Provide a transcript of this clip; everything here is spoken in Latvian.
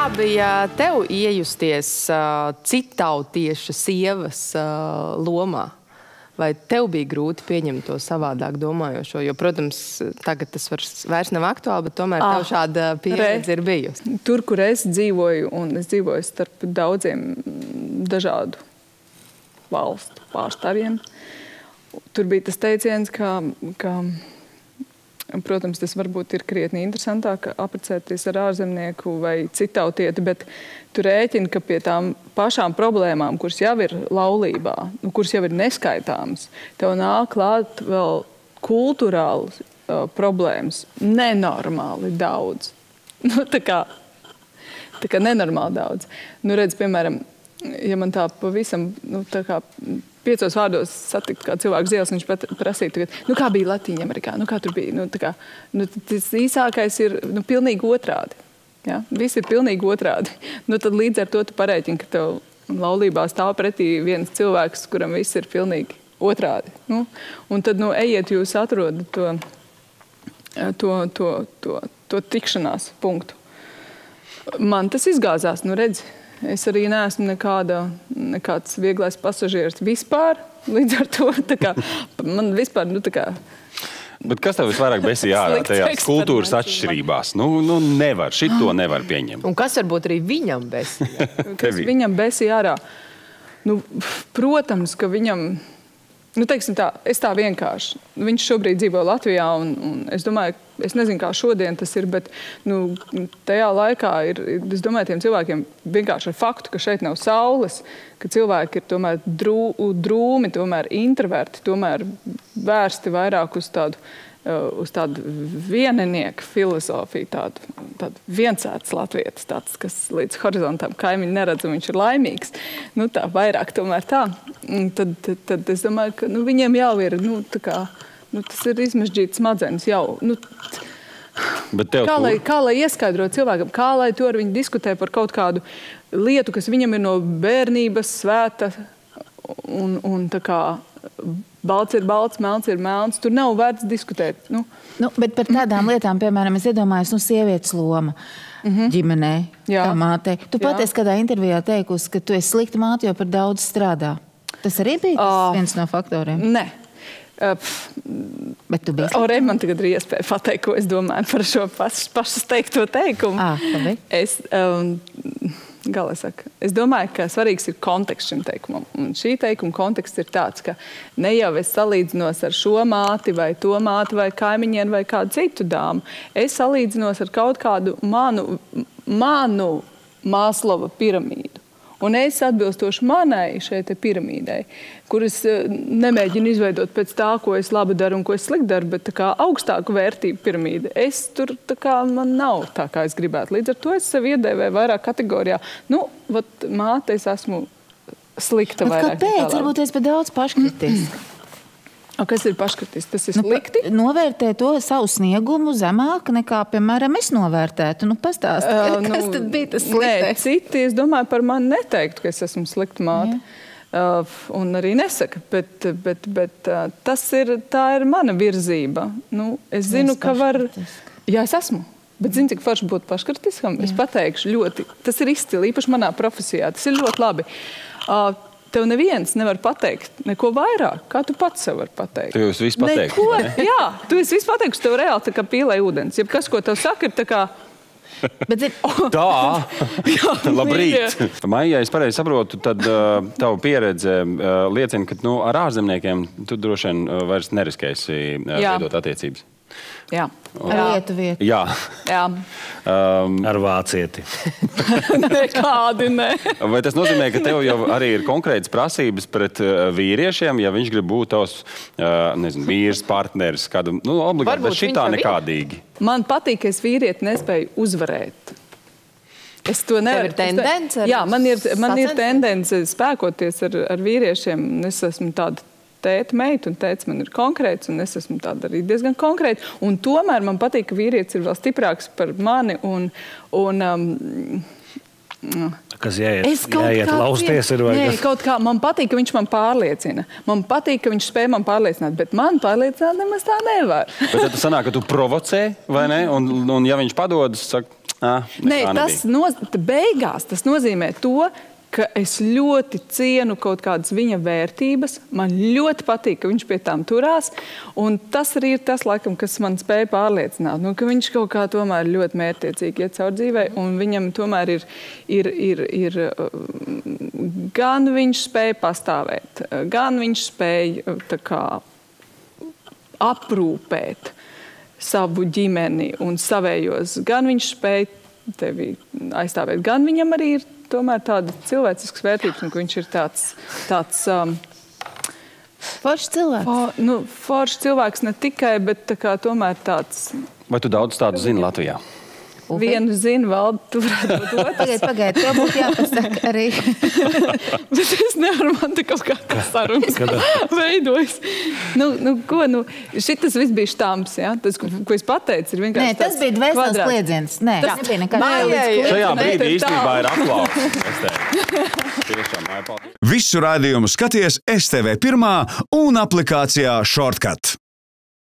Kā bija tev iejusties citautieša sievas lomā? Vai tev bija grūti pieņemt to savādāk domājošo? Jo, protams, tagad tas vairs nav aktuāli, bet tomēr tev šāda pieredze ir bijusi. Tur, kur es dzīvoju, un es dzīvoju starp daudziem dažādu valstu pārstāvjiem, tur bija tas teiciens, ka protams, tas varbūt ir krietni interesantāk apprecēties ar ārzemnieku vai citautieti, bet tu rēķini, ka pie tām pašām problēmām, kuras jau ir laulībā, kuras jau ir neskaitāmas, tev nāk klāt vēl kulturāli problēmas nenormāli daudz. Tā kā nenormāli daudz. Redz, piemēram, ja man tā pavisam, tā kā 5 vārdos satikt kā cilvēku ielas, viņš prasīja tagad, kā bija Latīņa Amerikā, kā tur bija, tas īsākais ir, pilnīgi otrādi. Ja? Viss ir pilnīgi otrādi. Tad līdz ar to tu parēķini, ka tev laulībā stāv pretī viens cilvēks, kuram viss ir pilnīgi otrādi. Un tad, ejiet jūs atrodat to tikšanās punktu. Man tas izgāzās, redzi. Es arī neesmu nekāds vieglais pasažieris vispār, līdz ar to, man vispār, Bet kas tev visvairāk besīja ārā tajās kultūras atšķirībās? Nevar, šito nevar pieņemt. Un kas varbūt arī viņam besīja? Kas viņam besīja ārā? Protams, ka viņam, teiksim tā, es tā vienkārši. Viņš šobrīd dzīvo Latvijā, un es domāju, es nezinu, kā šodien tas ir, bet tajā laikā ir, es domāju, tiem cilvēkiem vienkārši ar faktu, ka šeit nav saules, ka cilvēki ir tomēr drūmi, tomēr introverti, tomēr vērsti vairāk uz tādu vienenieku filozofiju, tādu viensēts latvietis, tāds, kas līdz horizontam kaimiņu neredz, un viņš ir laimīgs. Tā vairāk tomēr tā. Tad es domāju, ka viņiem jau ir, tas ir izmežģīts smadzenes jau. Kā lai ieskaidro cilvēkam, kā lai to ar viņu diskutē par kaut kādu lietu, kas viņam ir no bērnības svēta un tā kā balts ir balts, melns ir melns. Tur nav vērts diskutēt. Bet par tādām lietām, piemēram, es iedomājos, sievietes loma ģimenē, kā mātei. Tu pat esi kādā intervijā teikusi, ka tu esi slikta māte, jo par daudz strādā. Tas arī bija viens no faktoriem? Nē. Bet tu biji? Aurē, man tagad ir iespēja pateikt, ko es domāju par šo pašas teikto teikumu. Es domāju, ka svarīgs ir konteksts šim teikumam. Un šī teikuma konteksts ir tāds, ka ne jau es salīdzinos ar šo māti vai to māti vai kaimiņienu vai kādu citu dāmu. Es salīdzinos ar kaut kādu manu Māslova piramīdu. Un es atbilstoši manai šeit piramīdai, kuras nemēģinu izveidot pēc tā, ko es labi daru un ko es slikti daru, bet tā kā augstāku vērtību piramīda. Es tur tā kā man nav tā, kā es gribētu. Līdz ar to es sev iedēvēju vairāk kategorijā. Māte, es esmu slikta vairāk. Kāpēc? Varbūt es par daudz paškritiski. Kas ir paškritis? Tas ir slikti? Novērtē to savu sniegumu zemāk nekā, piemēram, es novērtētu. Pastāsti, kas tad bija tas sliktais? Nē, citi, es domāju, par mani neteiktu, ka es esmu slikta māte. Un arī nesaka, bet tā ir mana virzība. Es zinu, ka var... Jā, es esmu. Bet zinu, cik forši būt paškritiskam? Es pateikšu ļoti. Tas ir izcili, īpaši manā profesijā. Tas ir ļoti labi. Tev neviens nevar pateikt neko vairāk, kā tu pats sev var pateikt. Tu jau esi visu pateikt, vai ne? Jā, tu esi visu pateikt, tev reāli tā kā pīlē ūdens. Ja kas, ko tev saka, ir tā kā... Tā! Labrīt! Maija, es pareizi saprotu, tad tavu pieredze liecina, ka ar ārzemniekiem tu droši vien vairs neriskēsi veidot attiecības. Jā. Ar Lietuvieti. Jā. Ar vācieti. Nekādi, ne. Vai tas nozīmē, ka tev jau arī ir konkrētas prasības pret vīriešiem, ja viņš grib būt tavs, vīrs, partneris, kādu, obligāti, bet šitā nekādīgi? Man patīk, ka es vīrieti nespēju uzvarēt. Es to nevaru. Tev ir tendence? Jā, man ir tendence spēkoties ar vīriešiem. Es esmu tāda tēta meita, un tēts man ir konkrēts, un es esmu tāda arī diezgan konkrēta. Un tomēr man patīk, ka vīrietis ir vēl stiprāks par mani, Kas jāiet lausties ir vai kas? Nē, kaut kā man patīk, ka viņš man pārliecina. Man patīk, ka viņš spēj man pārliecināt, bet man pārliecināt nemaz tā nevar. Bet tad sanāk, ka tu provocē, vai ne? Un ja viņš padodas, saka, Nē, beigās tas nozīmē to, ka es ļoti cienu kaut kādas viņa vērtības. Man ļoti patīk, ka viņš pie tām turās. Un tas arī ir tas, laikam, kas man spēja pārliecināt. Nu, ka viņš kaut kā tomēr ļoti mērķtiecīgi iet caur dzīvē. Un viņam tomēr ir gan viņš spēja pastāvēt, gan viņš spēja tā kā aprūpēt savu ģimeni un savējos. Gan viņš spēja tevi aizstāvēt, gan viņam arī ir tomēr tāda cilvēciskas vērtības, un ka viņš ir tāds foršs cilvēks. Foršs cilvēks ne tikai, bet tā kā tomēr tāds... Vai tu daudz tādu zini Latvijā? Vienu zinu, Valdi, tu varētu būt otrs. Pagaid, tev būtu jāpasaka arī. Bet es nevaru, man te kaut kā tas sarunas veidojas. Šitas viss bija štamps, ja? Tas, ko es pateicu, ir vienkārši tas bija dvēseles kliedziens. Nē, tas nebija nekāds. Šajā brīdī īstenībā ir aplausos. Tiešām, Visu raidījumu skaties STV1 un aplikācijā Shortcut.